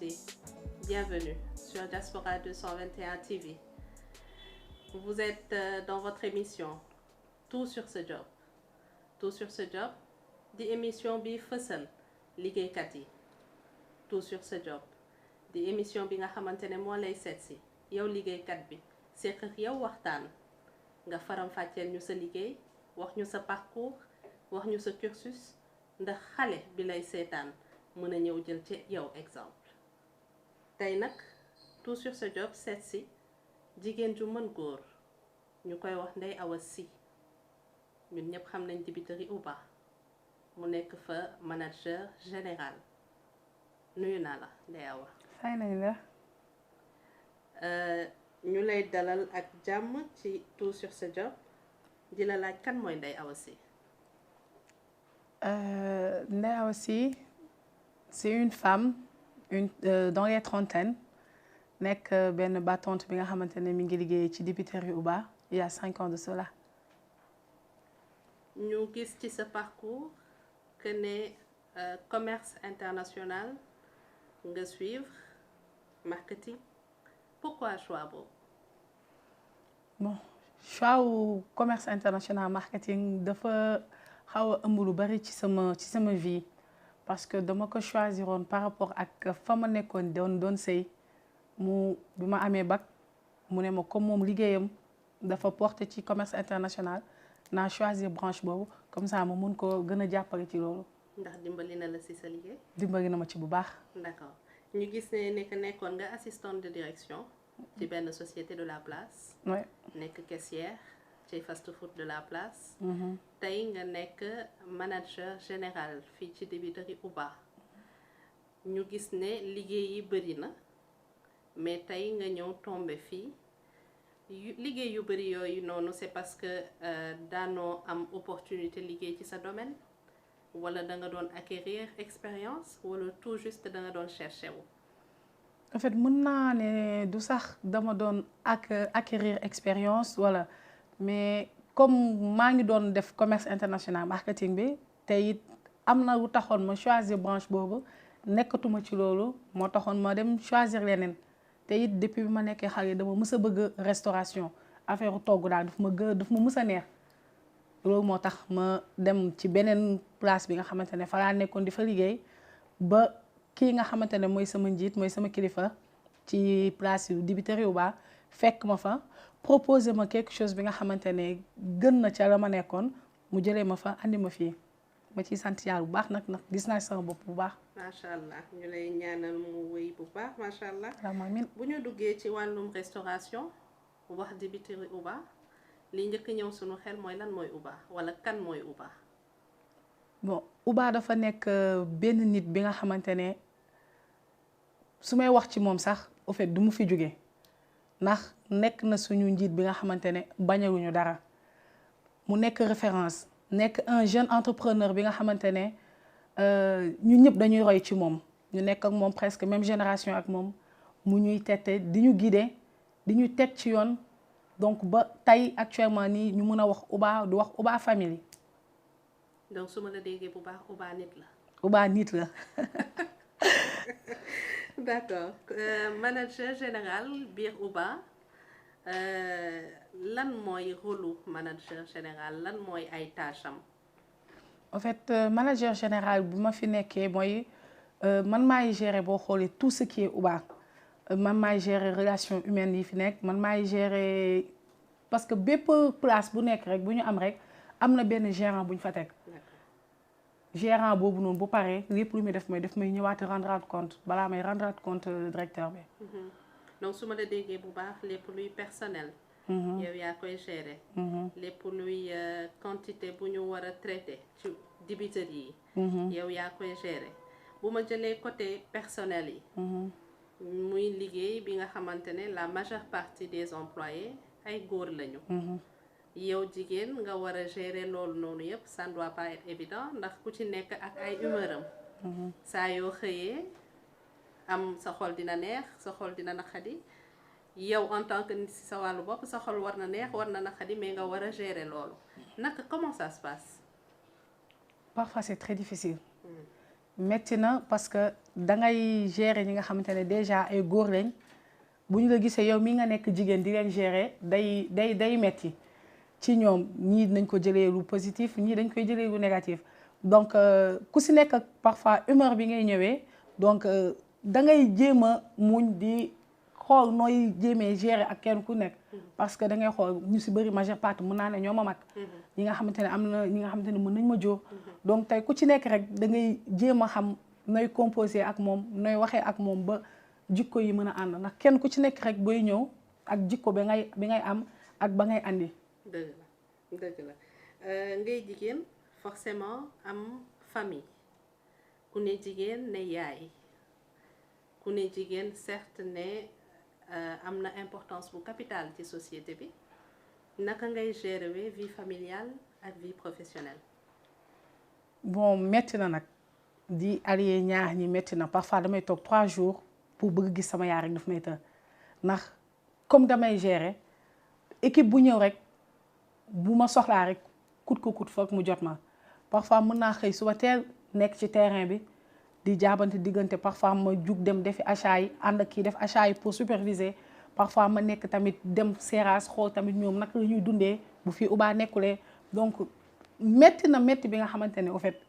internautes, bienvenue sur Diaspora 221 TV. Vous êtes dans votre émission Tout sur ce job. Tout sur ce job di émission bi fësal liggéeykat yi. Tout sur ce job di émission bi nga xamante ne moo lay seet si yow liggéeykat bi seq ak yow waxtaan nga faram-fàcceel ñu sa liggéey wax ñu sa parcours wax ñu sa cursus ndax xale bi lay seetaan mën a ñëw jël ci yow exemple. tey nag Tout sur ce job seet si jigéen ju mën góor ñu koy wax Ndeye Awa Sy ñun ñëpp xam nañ dibiteri Uba mu nekk fa manager général nuyu naa la Ndeye Awa. fay nañ la. ñu lay dalal ak jàmm ci Tout sur ce job di la laaj kan mooy Ndeye Awa Sy. Ndeye Awa Sy c'est une femme dans les trentaines nekk benn battante bi nga xamante ne mi ngi liggéey ci dibiteri Uba il y a 5 ans de cela. ñu gis ci sa parcours que ne commerce international nga suivre marketing pourquoi choix boobu. bon choix wu commerce international marketing dafa xaw a ëmb lu bari ci sama vie parce que dama ko choisiroon par rapport ak fa ma nekkoon doon sëy bi ma amee bac mu ne ma comme moom liggéeyam dafa porté ci commerce international naa choisir branche boobu comme ça ma mun ko gën a jàppale ci loolu. ndax dimbali na la ci sa liggéey. dimbali na ma ci bu baax. d'accord ñu gis ne nekkoon nga assistante de direction ci benn société de la place. oui nekk caissière ci fast food de la place. tey nga nekk manager général fii ci dibiteri Uba ñu gis ne liggéey yi bëri na mais tey nga ñëw tombé fii liggéey yu bëri yooyu noonu c'est parce que daanoo am opportunité liggéey ci sa domaine wala da nga doon acquérir expérience wala tout juste da nga doon chercher wu. en fait mën naa ne du sax dama doon acquérir expérience wala mais comme maa ngi doon def commerce international marketing bi te it am na lu taxoon ma choisir branche boobu nekkatuma ci loolu moo taxoon ma dem choisir leneen te it depuis bi ma nekkee xale dama mës a bëgg restauration affaire togg daal daf ma mës a neex loolu moo tax ma dem ci beneen place bi nga xamante ne fa laa nekkoon di fa liggéey ba kii nga xamante ne mooy sama njiit mooy sama kilifa ci place yu dibiteri Uba fekk ma fa proposer ma quelque chose bi nga xamante ne gën na ca la ma nekkoon mu jëlee ma fa andi ma fii ma ciy sant yàlla bu baax nag gis naa sama bopp bu baax. macha allah ñu lay ñaanal mu wéy bu baax macha allah. amiin. bu ñu duggee ci wàllum restauration wax dibiteri Uba li njëkk ñëw sunu xel mooy lan mooy Uba wala kan mooy Uba. bon Uba dafa nekk benn nit bi nga xamante ne su may wax ci moom sax au fait du mu fi jóge ndax nekk na suñu njiit bi nga xamante ne bañaluñu dara mu nekk référence nekk un jeune entrepreneur bi nga xamante ne ñun ñëpp dañuy roy ci moom ñu nekk ak moom presque même génération ak moom mu ñuy tette di ñu guider di ñu teg ci yoon donc ba tey actuellement nii ñu mën a wax Uba du wax Uba famille. donc su ma la déggee bu baax Uba nit la. Uba nit la. d'accord manager général biir Uba lan mooy rôle manager général lan mooy ay tâches am. en fait manager général bi ma fi nekkee mooy man maay gérer boo xoolee tout ce qui est Uba man maay gérer relations humaines yi fi nekk man maay gérer parce que bépp place bu nekk rek bu ñu am rek am na benn gérant bu ñu fa teg. gérant boobu noonu bu paree lépp lu muy def may ñëwaat rendre compte balaa may rendre compte directeur bi. donc su ma la déggee bu baax lépp luy personnel. yow yaa koy gérer. lépp luy quantité bu ñu war a traité ci dibiteri yi. yow yaa koy gérer bu ma jëlee côté personnel yi. muy liggéey bi nga xamante ne la majeure partie des employés ay góor lañu. yow jigéen nga war a gérer loolu noonu yëpp ça ne doit pas être évident ndax ku ci nekk ak ay humeur am. saa yoo xëyee am sa xol dina neex sa xol dina naqadi yow en tant que nit si sa wàllu bopp sa xol war na neex war na naqadi mais nga war a gérer loolu naka comment ça se passe. parfois c'est très difficile. metti na parce que dangay gérer ñi nga xamante ne déjà ay góor lañ bu ñu la gisee yow mi nga nekk jigéen di leen gérer day metti ci ñoom ñii dañ ko jëlee lu positif ñii dañ koy jëlee lu négatif donc ku si nekk ak parfois humeur bi ngay ñëwee donc da ngay jéem a muñ di xool nooy jéemee gérer ak kenn ku nekk parce que da ngay xool ñu si bëri majeure partie mën naa ne ñoo ma mag ñi nga xamante ne am na ñi nga xamante ne mën nañ ma jóor donc tey ku ci nekk rek da ngay jéem a xam nooy composer ak moom nooy waxee ak moom ba jikko yi mën a ànd ndax kenn ku ci nekk rek booy ñëw ak jikko bi ngay am ak ba ngay andi. dëgg la ngay jigéen forcément am famille ku ne jigéen ne yaay ku ne jigéen certes ne am na importance bu capitale ci société bi naka ngay gérer vie familiale ak vie professionnelle. bon metti na nag di allier ñaar ñi metti na parfois damay toog 3 jours pour bëgg gis sama yaay rek daf may të ndax comme damay gérer équipe bu ñëw rek bu ma soxlaa rek kut ko kut foog mu jot ma parfois mën naa xëy suba teel nekk ci terrain bi di jaabante diggante parfois ma jug dem defi achat yi ànd ak kii def achat yi pour superviser parfois ma nekk tamit dem seeraas xool tamit ñoom naka la ñuy dundee bu fi ubaa nekkulee donc metti na metti bi nga xamante ne au fait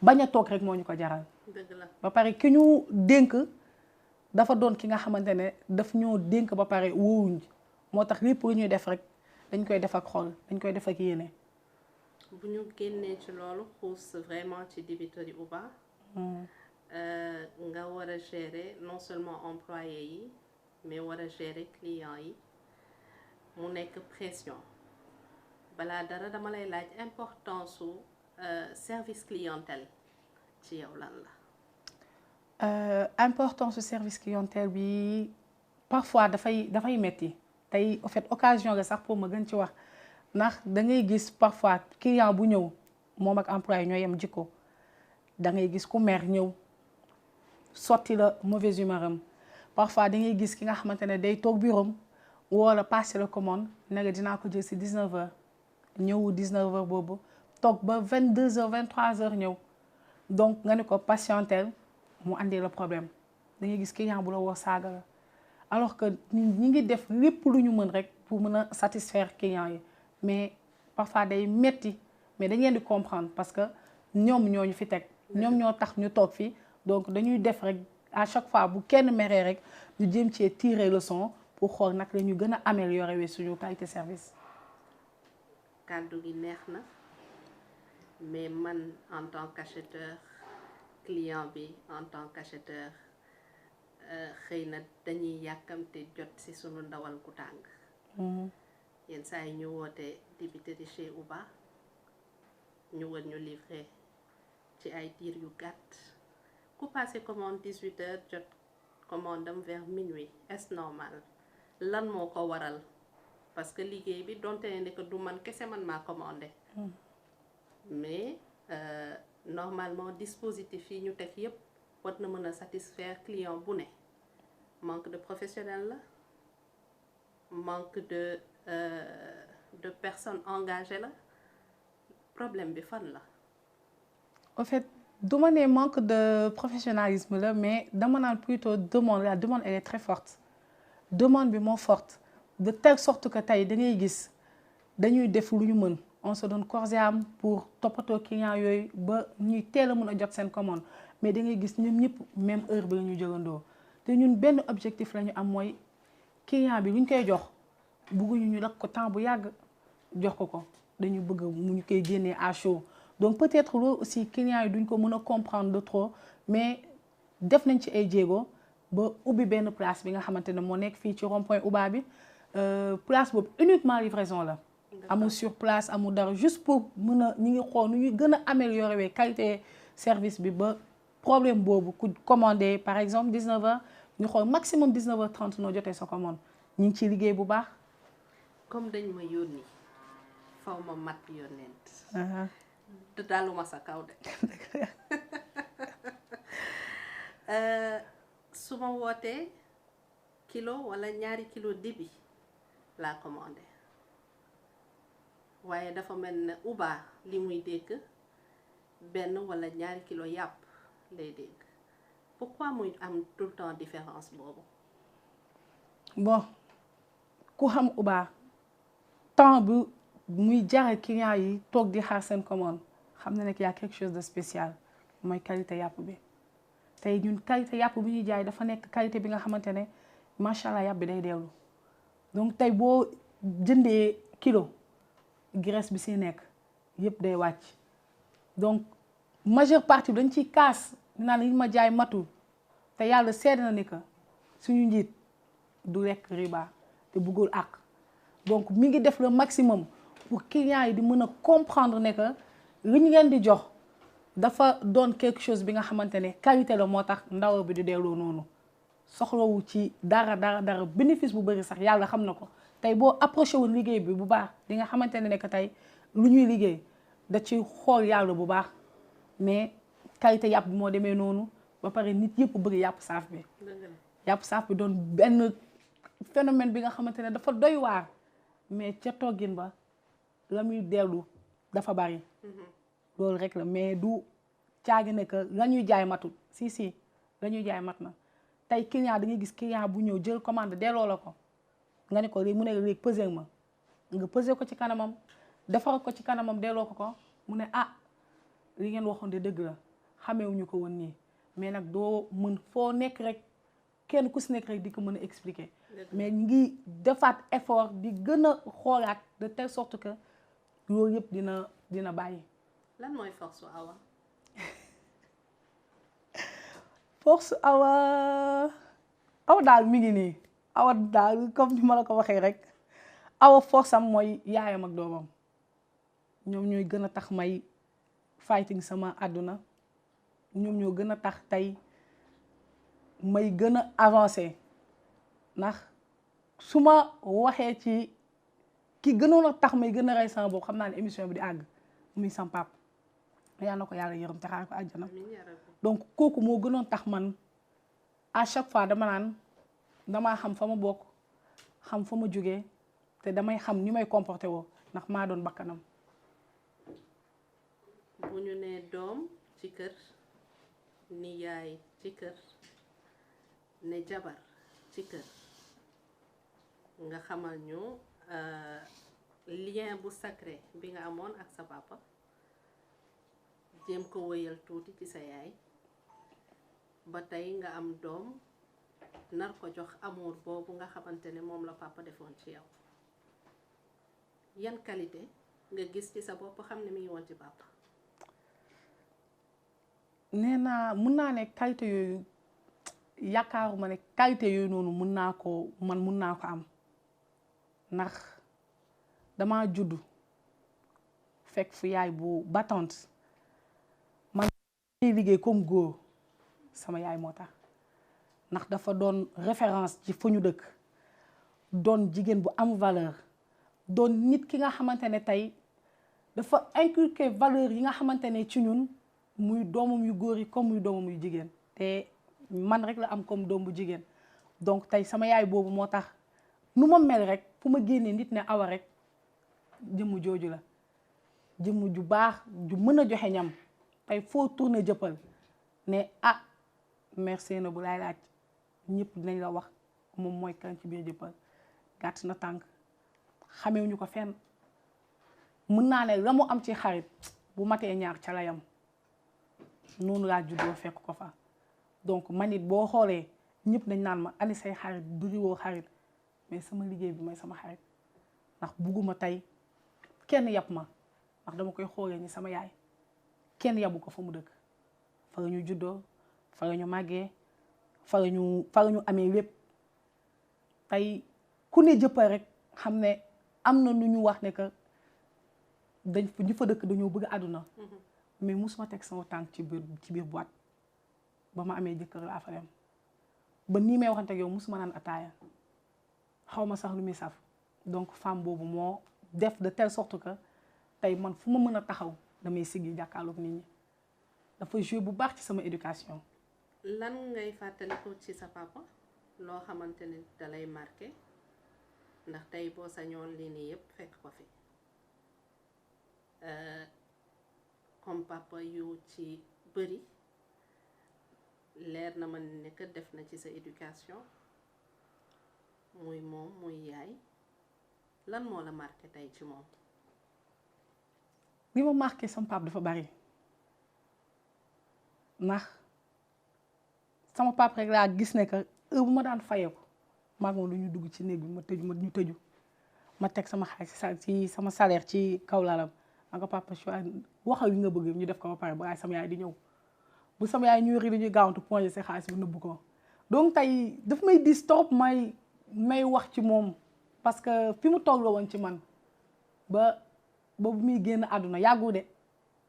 bañ a toog rek moo ñu ko jaral. dëgg la ba pare ki ñu dénk dafa doon ki nga xamante ne daf ñoo dénk ba pare wóoruñ moo tax lépp lu ñuy def rek dañ koy def ak xol dañ koy def ak yéene. bu ñu génnee ci loolu xuus vraiment ci dibiteri Uba nga war a gérer non seulement employé yi mais war a gérer client yi mu nekk pression balaa dara dama lay laaj importance su service clientèle ci yow lan la. Importance su service clientèle bi parfois dafay metti tey en fait occasion la sax pour ma gën ci wax ndax da ngay gis parfois client bu ñëw moom ak employé ñoo yem jikko da ngay gis ku mer ñëw sotti la mauvaise humeur am parfois da ngay gis ki nga xamante ne day toog bureau am wala passer la commande ne nga dinaa ko jël si 19h ñëw 19h boobu toog ba 22h 23h ñëw donc nga ne ko patientel mu andi la problème da ngay gis client bu la woo saaga la alors que ñi ngi def lépp lu ñu mën rek pour mën a satisfaire client yi mais parfois day metti mais dañ leen di comprendre parce que ñoom ñoo ñu fi teg ñoom ñoo tax ñu toog fii donc dañuy def rek à chaque fois bu kenn meree rek ñu jéem cee tirer leçon pour xool nag la ñu gën a améliorer wi suñu qualité service. kàddu gi neex na mais man en tant qu'acheteur client bi en tant qu'acheteur xëy na dañuy yàkkamte jot ci sunu ndawal ku tàng. yenn saa yi ñu woote dibiteri chez Uba ñu war ñu livrer ci ay diir yu gàtt ku passé commande 18h jot commande am vers minuit est normal lan moo ko waral parce que liggéey bi donte ne que du man kese man maa commandé mais normalement dispositif yi ñu teg yépp war na mën a satisfaire client bu ne manque de professionnel la manque de personnes engagées la problème bi fan la. En fait du ma ne manque de professionnalisme la mais dama naan plutôt la demande elle est très forte demande bi moo forte de telle sorte que tey da ngay gis dañuy def lu ñu mën on se donne corps et âme pour toppatoo client yooyu ba ñuy teel a mën a jot seen commande mais da ngay gis ñoom ñëpp même heure bi la ñu jëgandoo te ñun benn objectif la ñu am mooy client bi lu ñu koy jox bëgguñu ñu lakk ko temps bu yàgg jox ko dañu bëgg mu ñu koy génnee à chaud donc peut-être loolu aussi client yi duñ ko mën a comprendre de trop mais def nañ ci ay jéego ba ubbi benn place bi nga xamante ne moo nekk fii ci rond-point Uba bi place boobu uniquement livraison la. amul sur place amul dara juste pour mën a ñu ngi xool nu ñuy gën a améliorer qualité service bi ba problème boobu ku commandé par exemple 19h ñu xool maximum 19h30 noo jotee sa commande ñu ngi ciy liggéey bu baax. comme dañ ma yónni faw ma mat yónneent. daluma sa kaw de. su ma wootee kilo wala ñaari kilo dibi laa commandé waaye dafa mel ne Uba li muy dégg benn wala ñaari kilo yàpp lay dégg pourquoi muy am tout le temps différence boobu. bon ku xam Uba temps bu muy jaral client yi toog di xaar seen commande xam na nekk y a quelque chose de spécial mooy qualité yàpp bi tey ñun qualité yàpp bi ñuy jaay dafa nekk qualité bi nga xamante ne macha allah yàpp bi day deewlu donc tey boo jëndee kilo graisse bi si nekk yëpp day wàcc donc majeure partie bi dañ ciy kaas naan li ma jaay matul te yàlla seede na ni que suñu njiit du lekk riba te bëggul àq donc mi ngi def le maximum pour clients yi di mën a comprendre ne que li ñu leen di jox dafa doon quelque chose bi nga xamante ne qualité la moo tax ndaw bi di delloo noonu soxlawu ci dara bénéfice bu bëri sax yàlla xam na ko tey boo approché woon liggéey bi bu baax di nga xamante ne que tey lu ñuy liggéey da ci xool yàlla bu baax mais qualité yàpp bi moo demee noonu ba pare nit yëpp bëgg yàpp saaf bi yàpp saaf bi doon benn phénomène bi nga xamante ne dafa doy waar mais ca toggin ba la muy dellu dafa bari loolu rek la mais du caagi ne que la ñuy jaay matul si la ñuy jaay mat na tey client da ngay gis client bu ñëw jël commande delloo la ko nga ne ko léegi mu ne léegi peser ma nga peser ko ci kanamam defar ko ci kanamam delloo ko mu ne ah li ngeen waxoon de dëgg la xamewuñu ko woon nii mais nag doo mën foo nekk rek kenn ku si nekk rek di ko mën a expliquer mais ñu ngi defaat effort di gën a xoolaat de telle sorte que loolu yëpp dina bàyyi. lan mooy force Awa. force Awa daal mi ngi nii Awa daal comme ni ma la ko waxee rek Awa force am mooy yaayam ak doomam ñoom ñooy gën a tax may fighting sama àdduna ñoom ñoo gën a tax tey may gën a avancé ndax su ma waxee ci ki gënoon a tax may gën a rey sama bopp xam naa ne émission bi di àgg muy sam pap yaa na ko yàlla yërëm te xaar ko àjjana donc kooku moo gënoon tax man à chaque fois dama naan damaa xam fa ma bokk xam fa ma jógee te damay xam ni may comporté woo ndax maa doon bakkanam. bu ñu nee doom ci kër ni yaay ci kër ne jabar ci kër nga xamal ñu lien bu sacré bi nga amoon ak sa papa jéem ko wëyal tuuti ci sa yaay ba tey nga am doom nar ko jox amour boobu nga xamante ne moom la papa defoon ci yow yan qualité nga gis ci sa bopp xam ne mi ngi woon ci papa. nee naa mun naa ne qualité yooyu yaakaaruma ne qualité yooyu noonu mun naa ko am ndax dama juddu fekk fu yaay bu battante man liggéey comme góor sama yaay moo tax ndax dafa doon référence ci fu ñu dëkk doon jigéen bu am valeur doon nit ki nga xamante ne tey dafa inculquer valeur yi nga xamante ne ci ñun muy doomam yu góor yi comme muy doomam yu jigéen te man rek la am comme doom bu jigéen donc tey sama yaay boobu moo tax nu ma mel rek fu ma génnee nit ne Awa rek jëmm jooju la jëmm ju baax ju mën a joxe ñam tey foo tourné jëppal ne ah merci na bu laay laaj ñëpp dinañ la wax moom mooy kan ci biir jëppal gàtt na tànk xamewuñu ko fenn mën naa ne la mu am ci xarit bu matee ñaar ca la yam noonu laa juddoo fekk ko fa donc man it boo xoolee ñëpp dañ naan ma ani say xarit bëriwoo xarit mais sama liggéey bi mooy sama xarit ndax bugguma tey kenn yab ma ndax dama koy xoolee ni sama yaay kenn yabu ko fa mu dëkk fa la ñu juddoo fa la ñu màggee fa la ñu amee lépp tey ku ne jëppal rek xam ne am na nu ñu wax ne que dañ ñu fa dëkk dañoo bëgg àdduna mais musuma teg sama tànk ci biir boîte ba ma amee jëkkër laa fa dem ba nii may waxante ak yow musuma naan ataaya xaw ma sax lu muy saf donc femme boobu moo def de telle sorte que tey man fu ma mën a taxaw damay siggi jàkkaarloog nit ñi dafa joué bu baax ci sama éducation. lan ngay fàttaliku ci sa papa loo xamante ne dalay marqué ndax tey boo sañoon lii nii yëpp fekk ko fi comme papa yu ci bëri leer na ma ne que def na ci sa éducation muy moom muy yaay lan moo la marqué tey ci moom. li ma marqué sama pap dafa bari ndax sama pap rek laa gis ne que heure bu ma daan fayee ko maag moom lu ñu dugg ci néeg bi ñu tëju ma teg sama xaalis ci sama salaire ci kaw lalam ma ko papa waxal li nga bëgg ñu def ko ba pare ba sama yaay di ñëw bu sama yaay ñuy ri dañuy gaawantu ponger sa xaalis bu nëbb ko donc tey daf may dis trop may wax ci moom parce que fi mu toll woon ci man ba bu muy génn àdduna yàggu de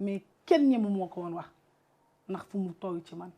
mais kenn ñemu moo ko woon wax ndax fu mu toll ci man.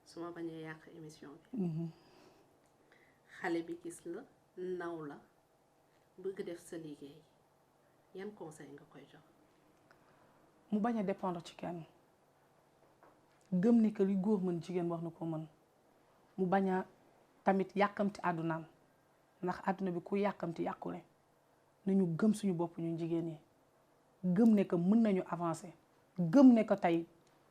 su ma bañee yàq émission bi. xale bi gis la naw la bëgg def sa liggéey yan conseil nga koy jox. mu bañ a dépendre ci kenn gëm ni que li góor mën jigéen wax na ko mën mu bañ a tamit yàkkamti àddunaam ndax àdduna bi ku yàkkamti yàqule nañu gëm suñu bopp ñu jigéen ñi gëm ne que mën nañu avancer gëm ne que tey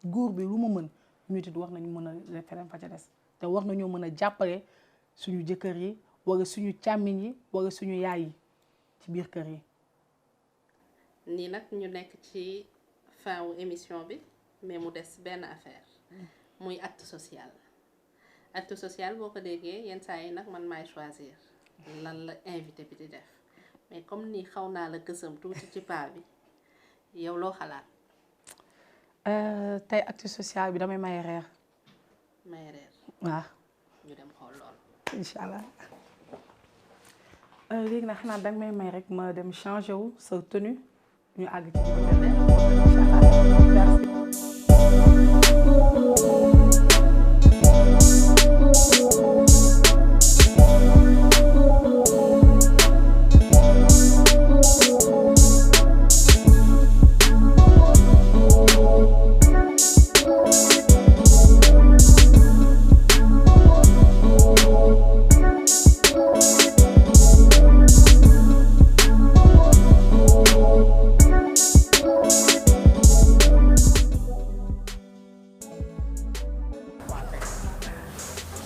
góor bi lu ma mën ñu it war nañu mën a feneen fa ca des te war nañoo mën a jàppale suñu jëkkër yi wala suñu càmmiñ yi wala suñu yaay yi ci biir kër yi. nii nag ñu nekk ci fin wu émission bi mais mu des benn affaire muy acte social boo ko déggee yenn saa yi nag man maay choisir lan la invité bi di def mais comme ni xaw naa la gësam tuuti ci paa bi yow loo xalaat. tey acte social bi damay may reer. may reer. waaw. ñu dem xool lool. incha allah léegi nag xanaa danga may rek ma dem changer wu sa tenue ñu àgg ci incha allah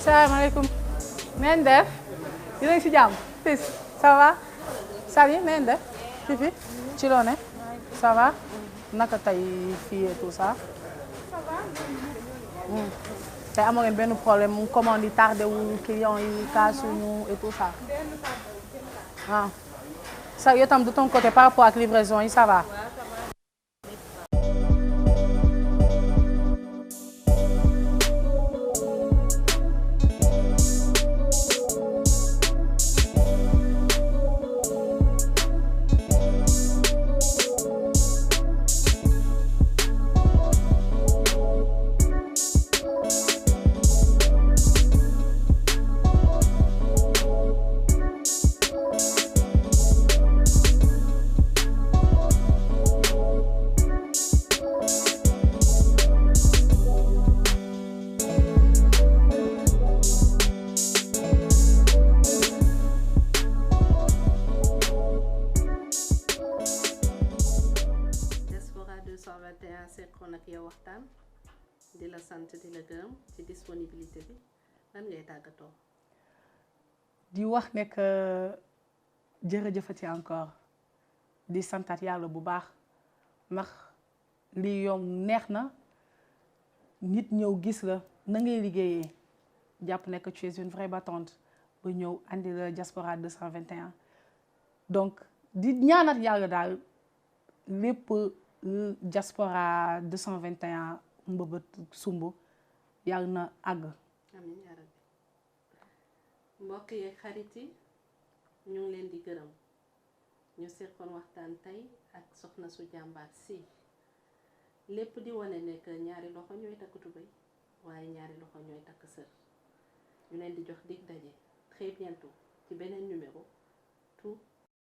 salaamaaleykum neen def yéen a ngi si jàmm fils ça va Sali neen def Fifi ci loo ne ça va naka tey fii et tout ça tey amoo ngeen benn problème mu commande yi tardé wu client yi kaasuñu et tout ça ah ça yow tam de ton côté par rapport ak livraison yi ça va. sekkoon ak yow waxtaan di la sant di la gërëm ci disponibilité bi lan ngay tàggatoo. di wax ne que jërëjëfati encore di santaat yàlla bu baax ndax lii yomb neex na nit ñëw gis la na ngay liggéeyee jàpp ne que tu es une vraie battante ba ñëw andi la Diaspora 221 donc di ñaanat yàlla daal lépp Diaspora 221 mbëbët sumb yàlla na àgg. amiin yaa rabbi. mbokk yeeg xarit yi ñu ngi leen di gërëm ñu seqoon waxtaan tey ak soxna su jàmbaar si lépp di wane ne que ñaari loxo ñooy takk tubéy waaye ñaari loxo ñooy takk sër ñu leen di jox dig daje très bientôt ci beneen numéro tout